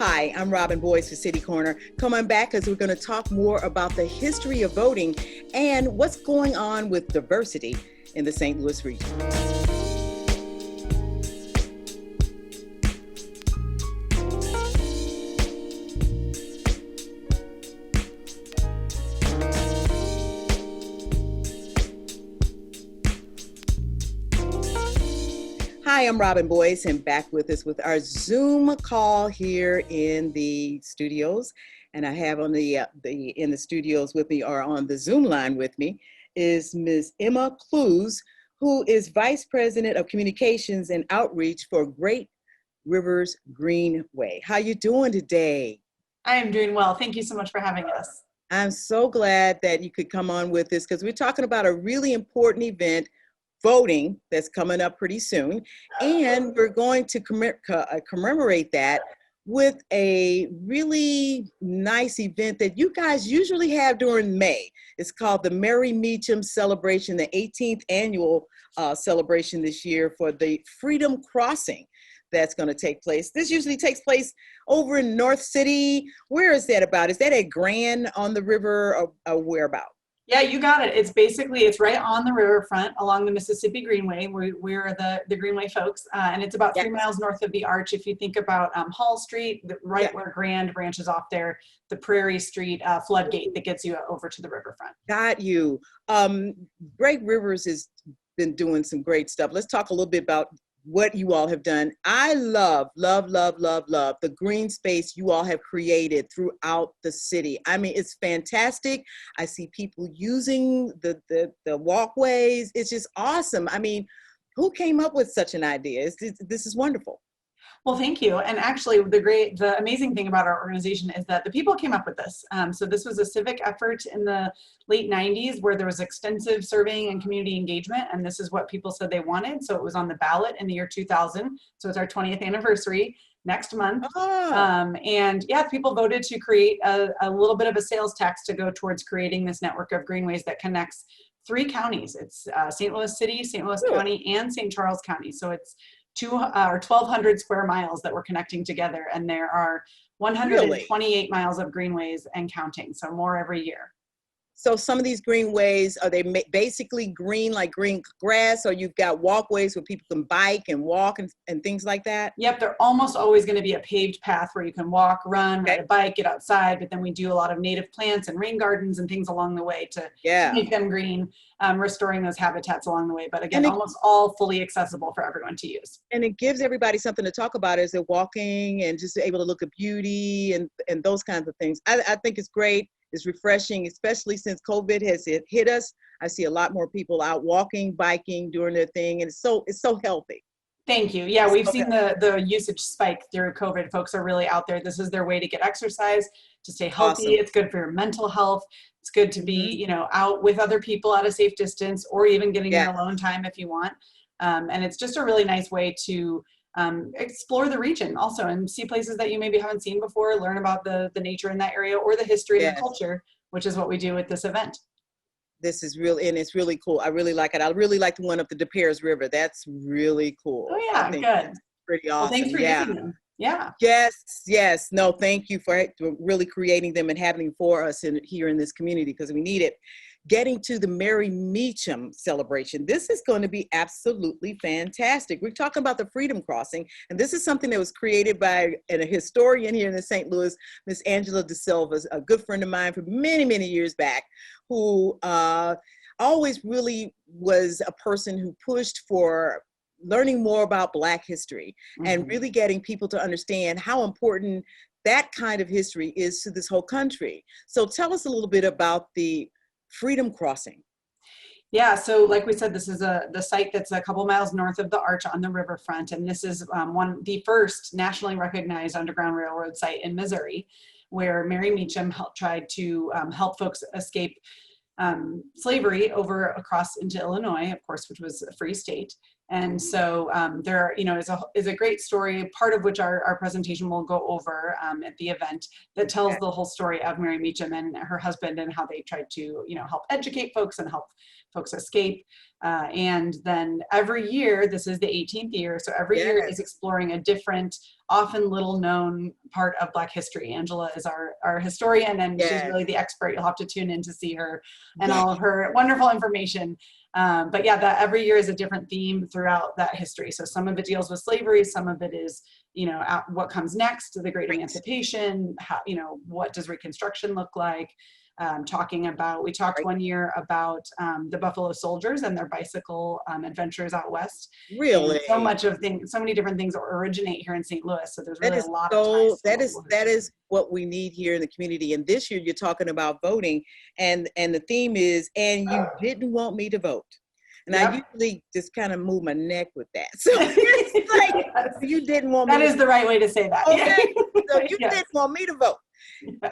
Hi, I'm Robin Boyce for City Corner. Come on back because we're going to talk more about the history of voting and what's going on with diversity in the St. Louis region. Hi, I'm Robin Boyce, and back with us with our Zoom call here in the studios. And I have on in the studios with me, or on the Zoom line with me, is Ms. Emma Clues, who is Vice President of Communications and Outreach for Great Rivers Greenway. How you doing today? I am doing well. Thank you so much for having us. I'm so glad that you could come on with us because we're talking about a really important event, voting, that's coming up pretty soon. And we're going to commemorate that with a really nice event that you guys usually have during May. It's called the Mary Meacham Celebration, the 18th annual celebration this year for the Freedom Crossing that's going to take place. This usually takes place over in North City. Where is that about? Is that at Grand on the river or whereabout? Yeah, you got it. It's right on the riverfront along the Mississippi Greenway. We're the Greenway folks, and it's about 3 miles north of the Arch. If you think about Hall Street, where Grand branches off there, the Prairie Street floodgate that gets you over to the riverfront. Got you. Great Rivers has been doing some great stuff. Let's talk a little bit about what you all have done. I love the green space you all have created throughout the city. I mean, it's fantastic. I see people using the walkways. It's just awesome. I mean, who came up with such an idea? This is wonderful. Well, thank you. And actually, the amazing thing about our organization is that the people came up with this. So this was a civic effort in the late 90s where there was extensive surveying and community engagement. And this is what people said they wanted. So it was on the ballot in the year 2000. So it's our 20th anniversary next month. And yeah, people voted to create a little bit of a sales tax to go towards creating this network of greenways that connects 3 counties. It's St. Louis City, St. Louis County, and St. Charles County. So it's 1,200 square miles that we're connecting together, and there are 128 miles of greenways and counting, so more every year. So some of these greenways, are they basically green, like green grass, or you've got walkways where people can bike and walk and things like that? Yep, they're almost always going to be a paved path where you can walk, run, ride a bike, get outside, but then we do a lot of native plants and rain gardens and things along the way to make them green, restoring those habitats along the way. But again, almost all fully accessible for everyone to use. And it gives everybody something to talk about as they're walking and just able to look at beauty and those kinds of things. I think it's great. It's refreshing, especially since COVID has hit us. I see a lot more people out walking, biking, doing their thing, and it's so healthy. Thank you. Yeah, we've seen the usage spike through COVID. Folks are really out there. This is their way to get exercise, to stay healthy. Awesome. It's good for your mental health. It's good to be, out with other people at a safe distance, or even getting your alone time if you want. And it's just a really nice way to explore the region also and see places that you maybe haven't seen before, learn about the nature in that area or the history and the culture, which is what we do with this event. This is really, and it's really cool. I really like it. I really like the one up the Des Peres River. That's really cool. Oh yeah, good. Pretty awesome. Well, thanks for using them. Yeah. Yes. No, thank you for really creating them and having them for us here in this community, because we need it. Getting to the Mary Meacham celebration. This is going to be absolutely fantastic. We're talking about the Freedom Crossing, and this is something that was created by a historian here in the St. Louis, Miss Angela De Silva, a good friend of mine from many, many years back, who always really was a person who pushed for learning more about Black history and really getting people to understand how important that kind of history is to this whole country. So tell us a little bit about the Freedom Crossing. Yeah, so like we said, this is the site that's a couple miles north of the Arch on the riverfront, and this is the first nationally recognized Underground Railroad site in Missouri, where Mary Meacham tried to help folks escape slavery across into Illinois, of course, which was a free state. And so there, is a great story, part of which our presentation will go over at the event, that tells the whole story of Mary Meacham and her husband and how they tried to, help educate folks and help folks escape. And then every year, this is the 18th year, so every year is exploring a different often little known part of Black history. Angela is our historian, and she's really the expert. You'll have to tune in to see her and all of her wonderful information. But yeah, that every year is a different theme throughout that history. So some of it deals with slavery, some of it is, what comes next, the Great Emancipation, how, what does Reconstruction look like? We talked one year about the Buffalo Soldiers and their bicycle adventures out west. Really? And so many different things originate here in St. Louis. So there's really a lot of ties. That is what we need here in the community. And this year you're talking about voting, and the theme is, and you didn't want me to vote. And I usually just kind of move my neck with that. So it's like, you didn't want me. That is the right way to say that. Okay. So you didn't want me to vote.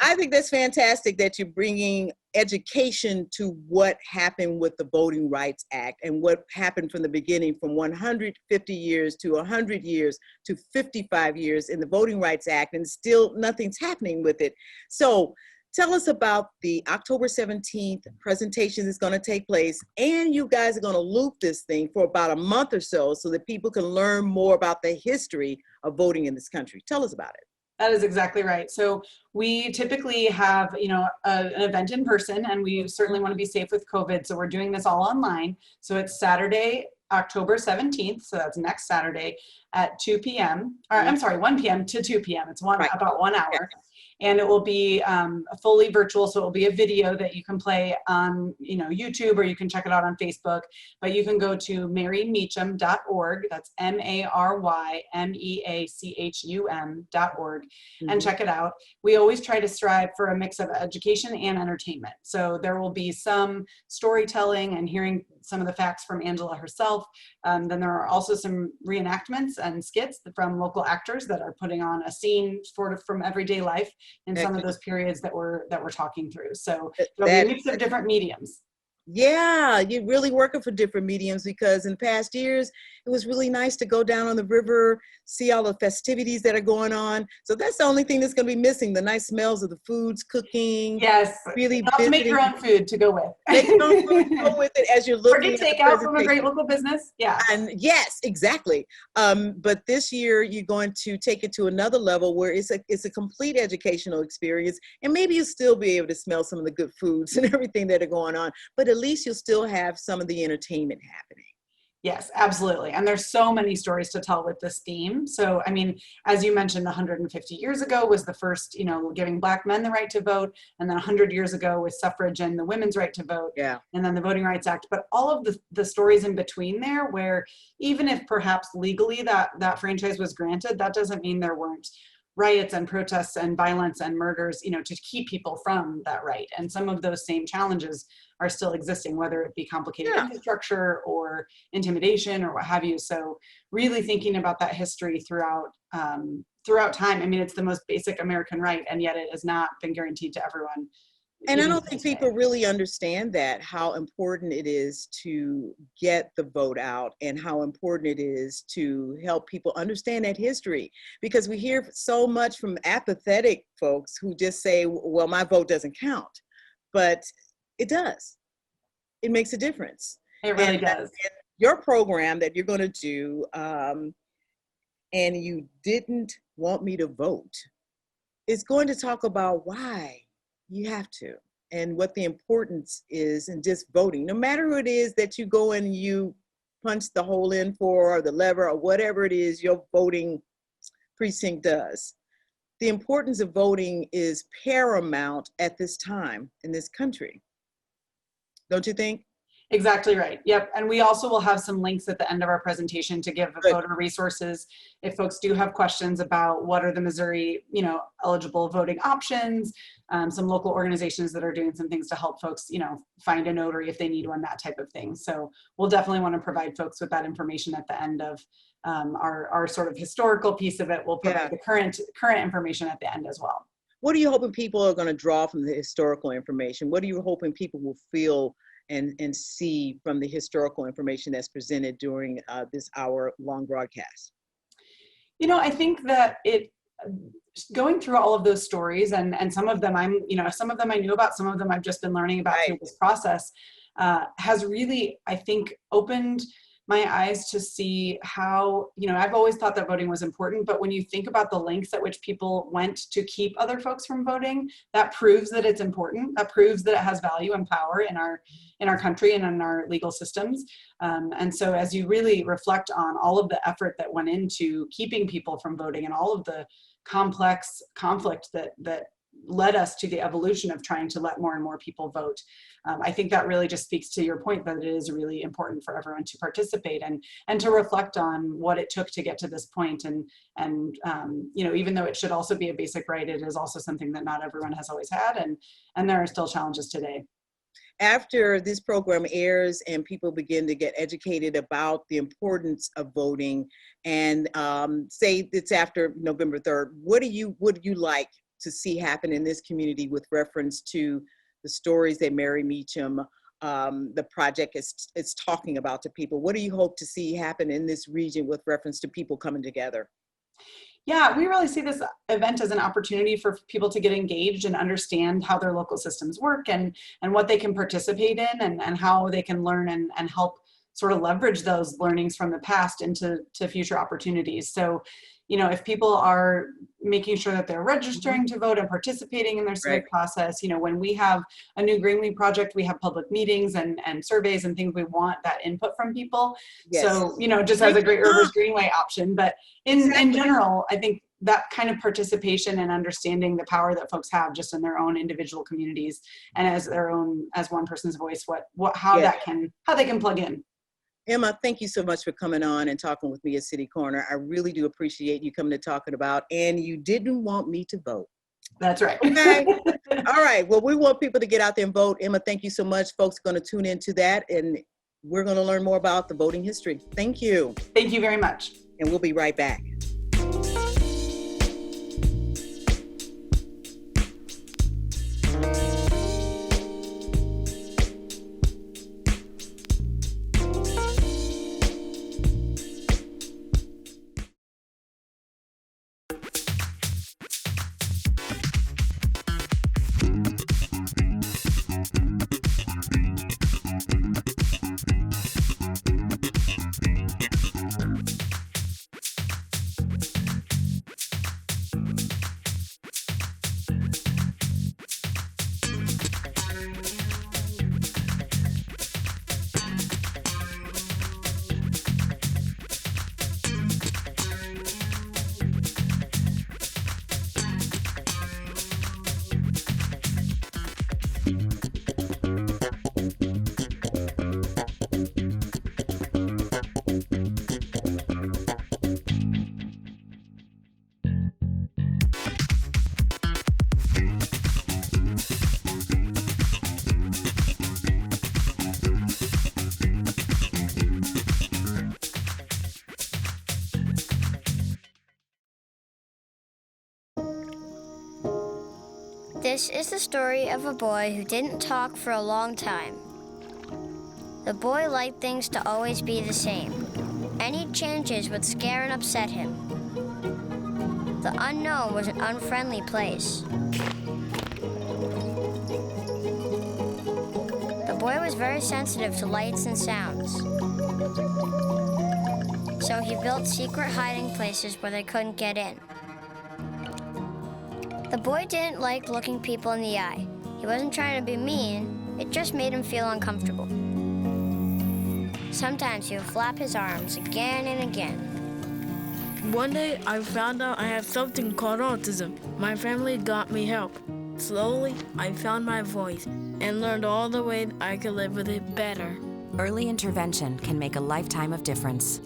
I think that's fantastic that you're bringing education to what happened with the Voting Rights Act and what happened from the beginning, from 150 years to 100 years to 55 years in the Voting Rights Act, and still nothing's happening with it. So tell us about the October 17th presentation that's going to take place, and you guys are going to loop this thing for about a month or so that people can learn more about the history of voting in this country. Tell us about it. That is exactly right. So we typically have, an event in person, and we certainly want to be safe with COVID. So we're doing this all online. So it's Saturday, October 17th. So that's next Saturday at 2 p.m. Or I'm sorry, 1 p.m. to 2 p.m. It's about 1 hour. Yes. And it will be fully virtual. So it will be a video that you can play on, YouTube, or you can check it out on Facebook. But you can go to marymeacham.org. That's MaryMeachum.org and check it out. We always try to strive for a mix of education and entertainment. So there will be some storytelling and hearing some of the facts from Angela herself. Then there are also some reenactments and skits from local actors that are putting on a scene sort of from everyday life in some of those periods that we're talking through. So there'll be a mix of different mediums. Yeah, you're really working for different mediums, because in past years, it was really nice to go down on the river, see all the festivities that are going on. So that's the only thing that's going to be missing, the nice smells of the foods cooking. Yes, really not to make your own food to go with. Make your own food to go with it as you're looking at takeout from a great local business. Yeah. And yes, exactly. But this year you're going to take it to another level where it's a complete educational experience, and maybe you'll still be able to smell some of the good foods and everything that are going on, but at least you'll still have some of the entertainment happening. Yes, absolutely. And there's so many stories to tell with this theme. So, I mean, as you mentioned, 150 years ago was the first, giving Black men the right to vote. And then 100 years ago was suffrage and the women's right to vote. Yeah. And then the Voting Rights Act. But all of the stories in between there, where even if perhaps legally that franchise was granted, that doesn't mean there weren't riots and protests and violence and murders, to keep people from that right. And some of those same challenges are still existing, whether it be complicated infrastructure or intimidation or what have you. So really thinking about that history throughout time. I mean, it's the most basic American right, and yet it has not been guaranteed to everyone. And I don't think people really understand how important it is to get the vote out, and how important it is to help people understand that history, because we hear so much from apathetic folks who just say, well, my vote doesn't count, but it does. It makes a difference. It really does. And your program that you're going to do, and you didn't want me to vote, is going to talk about why you have to, and what the importance is in just voting, no matter who it is that you go and you punch the hole in for, or the lever, or whatever it is your voting precinct does. The importance of voting is paramount at this time in this country. Don't you think? Exactly right. Yep. And we also will have some links at the end of our presentation to give voter resources if folks do have questions about what are the Missouri, eligible voting options, some local organizations that are doing some things to help folks, find a notary if they need one, that type of thing. So we'll definitely want to provide folks with that information at the end of our sort of historical piece of it. We'll provide the current information at the end as well. What are you hoping people are going to draw from the historical information? What are you hoping people will feel and see from the historical information that's presented during this hour-long broadcast? I think that going through all of those stories, and some of them some of them I knew about, some of them I've just been learning about through this process, has really, I think, opened my eyes to see how, I've always thought that voting was important, but when you think about the lengths at which people went to keep other folks from voting, that proves that it's important. That proves that it has value and power in our country and in our legal systems. And so as you really reflect on all of the effort that went into keeping people from voting and all of the complex conflict that led us to the evolution of trying to let more and more people vote. I think that really just speaks to your point that it is really important for everyone to participate and to reflect on what it took to get to this point. And even though it should also be a basic right, it is also something that not everyone has always had, and there are still challenges today. After this program airs and people begin to get educated about the importance of voting, and say it's after November 3rd, what do you like to see happen in this community with reference to the stories that Mary Meacham, the project is talking about to people? What do you hope to see happen in this region with reference to people coming together? Yeah, we really see this event as an opportunity for people to get engaged and understand how their local systems work and what they can participate in and how they can learn and help sort of leverage those learnings from the past into future opportunities. So, if people are making sure that they're registering to vote and participating in their civic process, when we have a new Greenlee project, we have public meetings and surveys and things. We want that input from people. Yes. So, just as a Great Rivers Greenway option, but in general, I think that kind of participation and understanding the power that folks have just in their own individual communities and as one person's voice, how they can plug in. Emma, thank you so much for coming on and talking with me at City Corner. I really do appreciate you coming to talking about, and you didn't want me to vote. That's right. Okay. All right. Well, we want people to get out there and vote. Emma, thank you so much. Folks are going to tune into that, and we're going to learn more about the voting history. Thank you. Thank you very much. And we'll be right back. This is the story of a boy who didn't talk for a long time. The boy liked things to always be the same. Any changes would scare and upset him. The unknown was an unfriendly place. The boy was very sensitive to lights and sounds. So he built secret hiding places where they couldn't get in. The boy didn't like looking people in the eye. He wasn't trying to be mean, it just made him feel uncomfortable. Sometimes he would flap his arms again and again. One day I found out I had something called autism. My family got me help. Slowly, I found my voice and learned all the ways I could live with it better. Early intervention can make a lifetime of difference.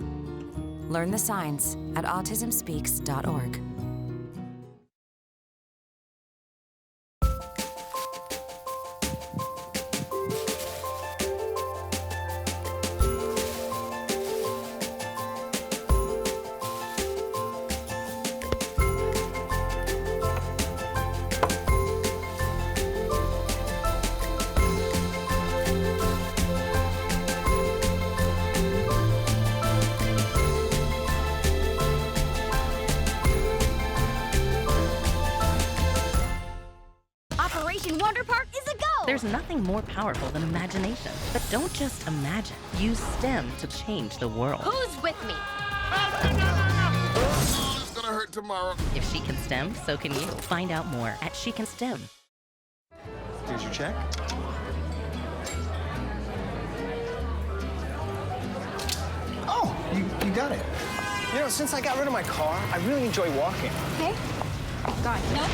Learn the signs at autismspeaks.org. Operation Wonder Park is a go! There's nothing more powerful than imagination. But don't just imagine. Use STEM to change the world. Who's with me? It's gonna hurt tomorrow. If she can STEM, so can you. Find out more at She Can STEM. Here's your check. Oh, you got it. You know, since I got rid of my car, I really enjoy walking. Okay. God, no.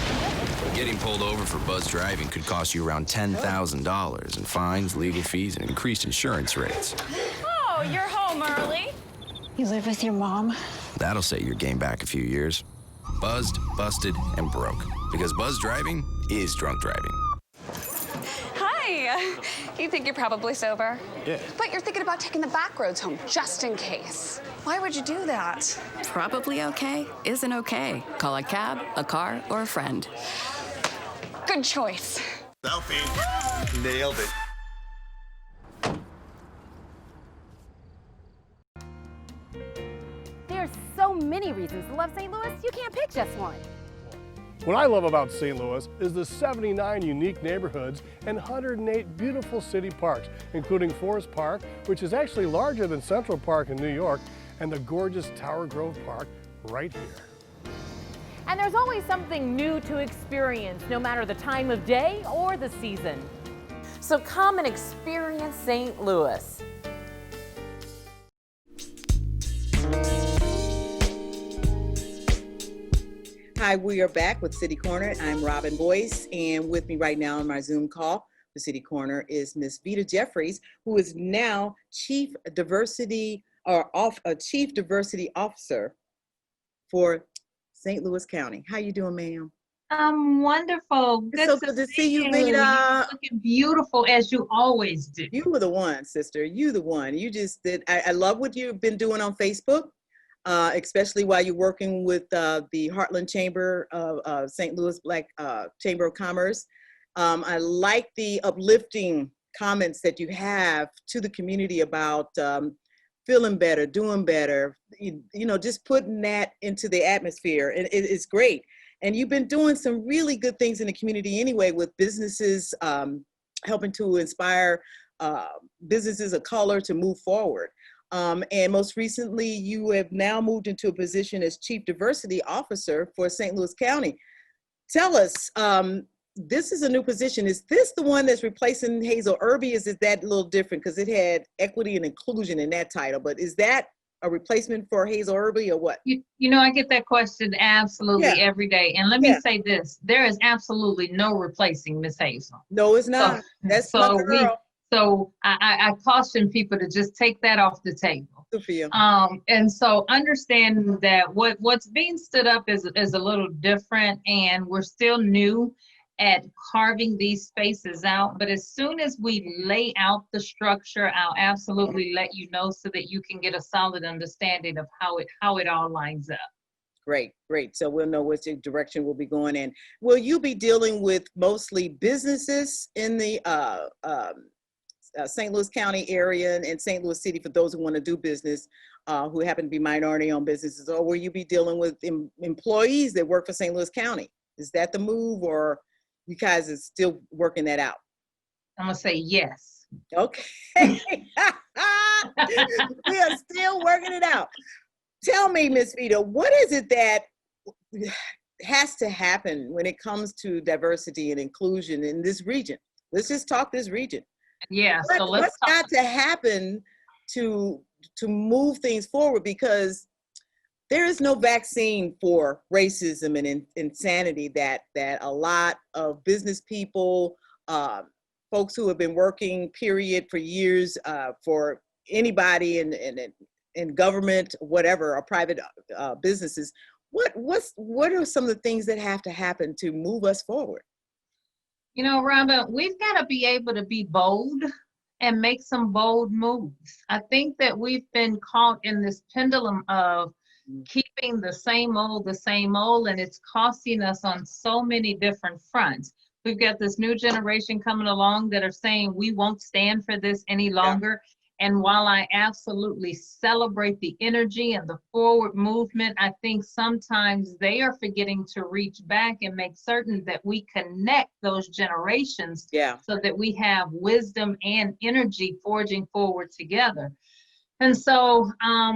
Getting pulled over for buzz driving could cost you around $10,000 in fines, legal fees, and increased insurance rates. Oh, you're home early. You live with your mom? That'll set your game back a few years. Buzzed, busted, and broke. Because buzz driving is drunk driving. Hi. You think you're probably sober? Yeah. But you're thinking about taking the back roads home, just in case. Why would you do that? Probably okay isn't okay. Call a cab, a car, or a friend. Good choice. Selfie. Nailed it. There's so many reasons to love St. Louis, you can't pick just one. What I love about St. Louis is the 79 unique neighborhoods and 108 beautiful city parks, including Forest Park, which is actually larger than Central Park in New York, and the gorgeous Tower Grove Park right here. And there's always something new to experience, no matter the time of day or the season. So come and experience St. Louis. Hi, we are back with City Corner. I'm Robin Boyce, and with me right now on my Zoom call for City Corner is Miss Vita Jeffries, who is now Chief Diversity Officer for St. Louis County. How you doing, ma'am? I'm wonderful. It's so good to see you, Vita. You're looking beautiful as you always do. You were the one, sister. You the one. You just did. I love what you've been doing on Facebook. Especially while you're working with the Heartland Chamber of St. Louis Black Chamber of Commerce. I like the uplifting comments that you have to the community about feeling better, doing better, you know, just putting that into the atmosphere. It's great. And you've been doing some really good things in the community anyway, with businesses helping to inspire businesses of color to move forward. And most recently, you have now moved into a position as Chief Diversity Officer for St. Louis County. Tell us, this is a new position. Is this the one that's replacing Hazel Irby? Is that a little different? Because it had equity and inclusion in that title, but is that a replacement for Hazel Irby or what? You know, I get that question absolutely every day. And let me say this, there is absolutely no replacing Miss Hazel. No, it's not. That's my girl. So I caution people to just take that off the table. Good for you. And so understanding that what's being stood up is a little different, and we're still new at carving these spaces out. But as soon as we lay out the structure, I'll absolutely let you know so that you can get a solid understanding of how it all lines up. Great, great. So we'll know which direction we'll be going in. Will you be dealing with mostly businesses in the St. Louis County area and St. Louis City, for those who want to do business, who happen to be minority-owned businesses, or will you be dealing with employees that work for St. Louis County? Is that the move, or you guys are still working that out? I'm gonna say yes. Okay. We are still working it out. Tell me, Ms. Vita, what is it that has to happen when it comes to diversity and inclusion in this region? Let's just talk this region. Yeah. What's got to happen to move things forward? Because there is no vaccine for racism and insanity that a lot of business people, folks who have been working, period, for years, for anybody in government, whatever, or private businesses. What are some of the things that have to happen to move us forward? You know, Robin, we've got to be able to be bold and make some bold moves. I think that we've been caught in this pendulum of keeping the same old, and it's costing us on so many different fronts. We've got this new generation coming along that are saying we won't stand for this any longer. And while I absolutely celebrate the energy and the forward movement, I think sometimes they are forgetting to reach back and make certain that we connect those generations so that we have wisdom and energy forging forward together. And so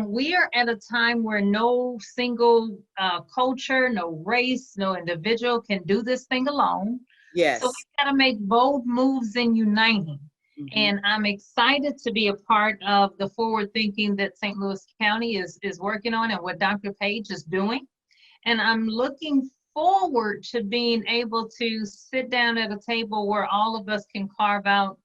we are at a time where no single culture, no race, no individual can do this thing alone. Yes. So we've got to make bold moves in uniting. And I'm excited to be a part of the forward thinking that St. Louis County is working on and what Dr. Page is doing. And I'm looking forward to being able to sit down at a table where all of us can carve out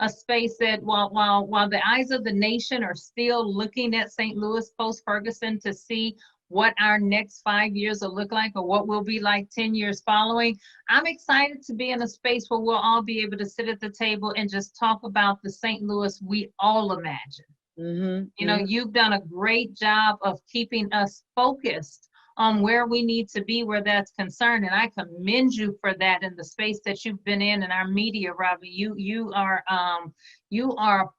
a space that while the eyes of the nation are still looking at St. Louis post-Ferguson to see what our next 5 years will look like or what will be like 10 years following, I'm excited to be in a space where we'll all be able to sit at the table and just talk about the St. Louis we all imagine. You know, you've done a great job of keeping us focused on where we need to be where that's concerned. And I commend you for that in the space that you've been in our media, Robin. You are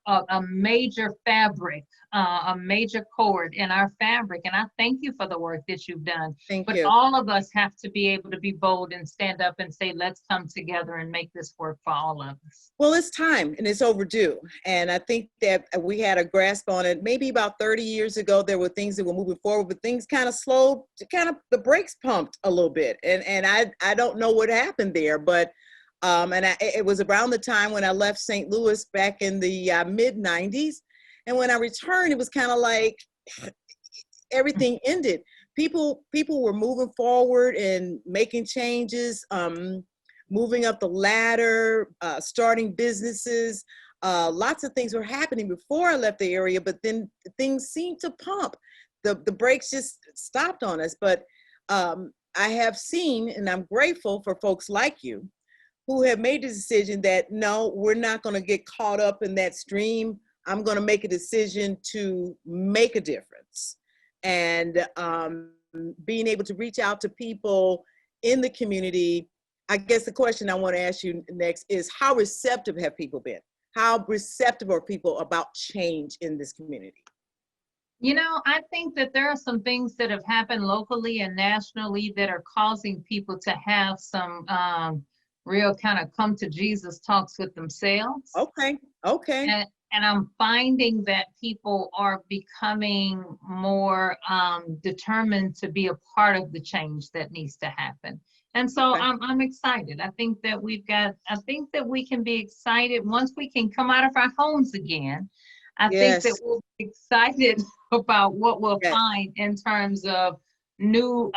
a major fabric, a major cord in our fabric. And I thank you for the work that you've done. Thank you. But all of us have to be able to be bold and stand up and say, let's come together and make this work for all of us. Well, it's time and it's overdue. And I think that we had a grasp on it. Maybe about 30 years ago, there were things that were moving forward, but things kind of slowed, the brakes pumped a little bit. And I don't know what happened there, but it was around the time when I left St. Louis back in the mid 90s. And when I returned, it was kind of like everything ended. People were moving forward and making changes, moving up the ladder, starting businesses. Lots of things were happening before I left the area, but then things seemed to pump. The brakes just stopped on us. But I have seen, and I'm grateful for folks like you, who have made the decision that, no, we're not going to get caught up in that stream. I'm going to make a decision to make a difference. And being able to reach out to people in the community. I guess the question I want to ask you next is, how receptive have people been? How receptive are people about change in this community? You know, I think that there are some things that have happened locally and nationally that are causing people to have some real kind of come to Jesus talks with themselves. Okay. And I'm finding that people are becoming more determined to be a part of the change that needs to happen. And so I'm excited. I think that we can be excited once we can come out of our homes again. I think that we'll be excited about what we'll find in terms of a new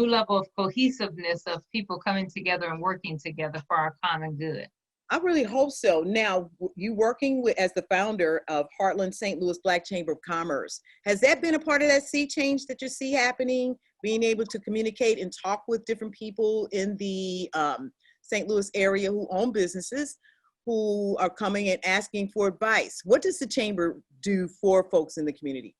level of cohesiveness of people coming together and working together for our common good. I really hope so. Now, you working as the founder of Heartland St. Louis Black Chamber of Commerce, has that been a part of that sea change that you see happening? Being able to communicate and talk with different people in the St. Louis area who own businesses, who are coming and asking for advice. What does the chamber do for folks in the community?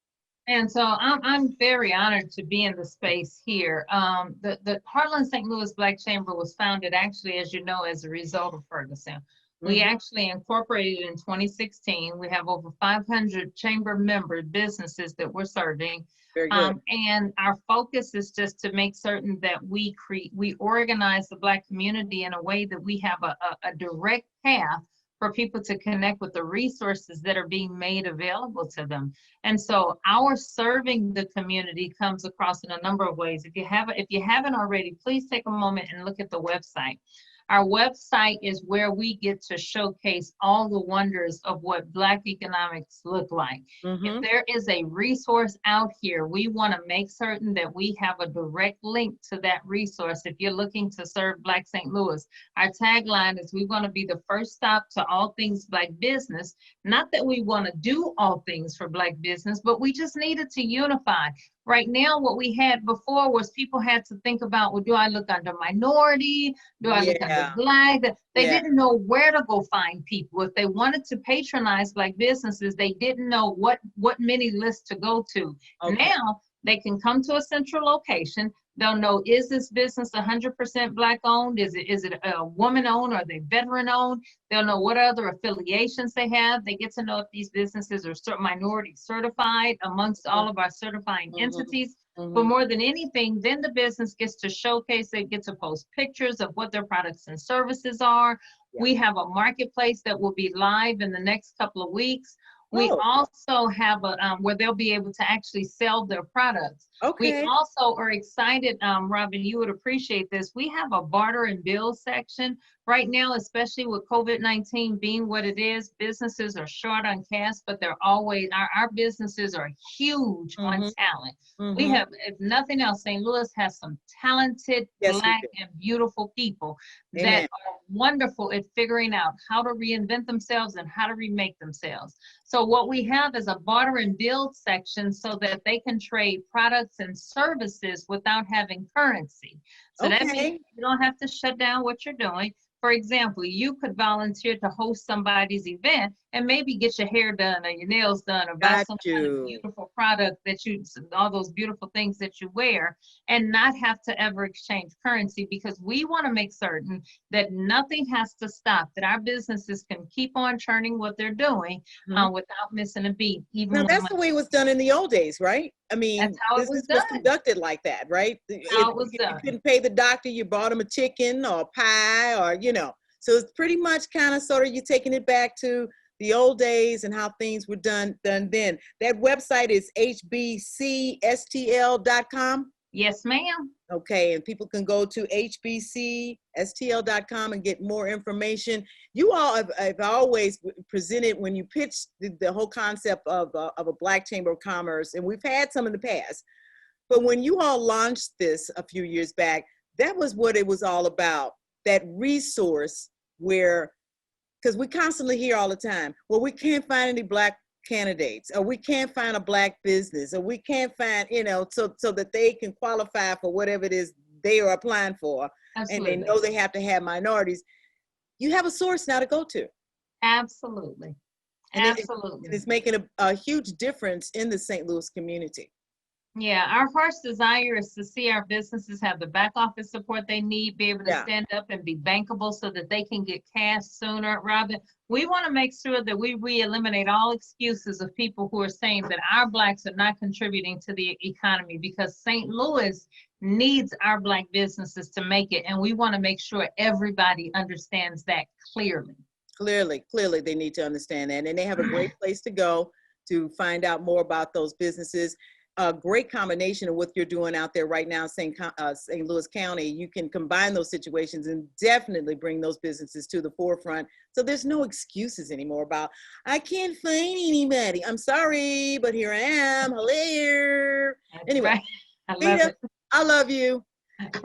And so I'm very honored to be in the space here. The Heartland St. Louis Black Chamber was founded actually, as you know, as a result of Ferguson. We actually incorporated in 2016. We have over 500 chamber member businesses that we're serving. Very good. And our focus is just to make certain that we organize the Black community in a way that we have a direct path for people to connect with the resources that are being made available to them. And so our serving the community comes across in a number of ways. If you haven't already, please take a moment and look at the website. Our website is where we get to showcase all the wonders of what Black economics look like. If there is a resource out here, we want to make certain that we have a direct link to that resource. If you're looking to serve Black St. Louis, our tagline is we want to be the first stop to all things Black business. Not that we want to do all things for Black business, but we just needed to unify. Right now, what we had before was people had to think about, well, do I look under minority? Do I look under Black? They didn't know where to go find people. If they wanted to patronize Black businesses, they didn't know what many lists to go to. Now, they can come to a central location. They'll know, is this business 100% Black owned? Is it a woman owned? Are they veteran owned? They'll know what other affiliations they have. They get to know if these businesses are minority certified amongst all of our certifying entities. But more than anything, then the business gets to showcase, they get to post pictures of what their products and services are. We have a marketplace that will be live in the next couple of weeks. We also have a where they'll be able to actually sell their products. We also are excited, Robin, you would appreciate this. We have a barter and build section right now, especially with COVID-19 being what it is. Businesses are short on cash, but they're always, our businesses are huge on talent. We have, if nothing else, St. Louis has some talented Black and beautiful people that are wonderful at figuring out how to reinvent themselves and how to remake themselves. So what we have is a barter and build section so that they can trade products and services without having currency. So that means you don't have to shut down what you're doing. For example, you could volunteer to host somebody's event and maybe get your hair done or your nails done or buy some kind of beautiful product that all those beautiful things that you wear, and not have to ever exchange currency, because we want to make certain that nothing has to stop, that our businesses can keep on churning what they're doing without missing a beat. Now, that's the way it was done in the old days, right? I mean, that's how it was done. Was conducted like that, right? How it was done. You couldn't pay the doctor, you bought him a chicken or a pie, or, you know. So it's pretty much kind of sort of you taking it back to the old days and how things were done then. That website is hbcstl.com. Yes, ma'am. Okay, and people can go to hbcstl.com and get more information. You all have always presented, when you pitched the whole concept of a Black Chamber of Commerce, and we've had some in the past, but when you all launched this a few years back, that was what it was all about, that resource where, because we constantly hear all the time, well, we can't find any Black candidates, or we can't find a Black business, or we can't find, you know, so that they can qualify for whatever it is they are applying for. Absolutely. And they know they have to have minorities. You have a source now to go to. Absolutely. Absolutely. It's making a huge difference in the St. Louis community. Yeah, our heart's desire is to see our businesses have the back office support they need, be able to stand up and be bankable so that they can get cash sooner. Robin, we want to make sure that we eliminate all excuses of people who are saying that our Blacks are not contributing to the economy, because St. Louis needs our Black businesses to make it. And we want to make sure everybody understands that clearly. Clearly, they need to understand that. And they have a great place to go to find out more about those businesses. A great combination of what you're doing out there right now, St. Louis County. You can combine those situations and definitely bring those businesses to the forefront. So there's no excuses anymore about, I can't find anybody. I'm sorry, but here I am. Hello. Anyway, Rita, I love you.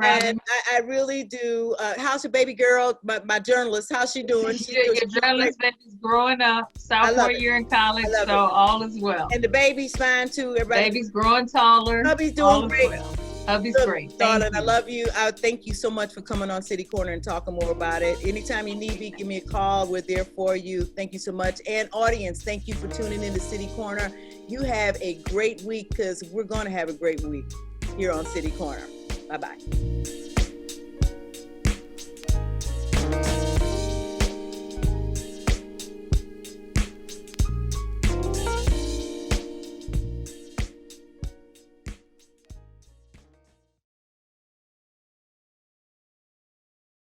And I really do. How's your baby girl, my journalist? How's she doing? Your journalist baby's growing up, sophomore year in college, so all is well. And the baby's fine too. Everybody. Baby's growing taller. Hubby's doing great. Well. Hubby's great. Darling, I love you. Thank you so much for coming on City Corner and talking more about it. Anytime you need me, give me a call. We're there for you. Thank you so much. And audience, thank you for tuning in to City Corner. You have a great week, because we're going to have a great week here on City Corner. Bye-bye.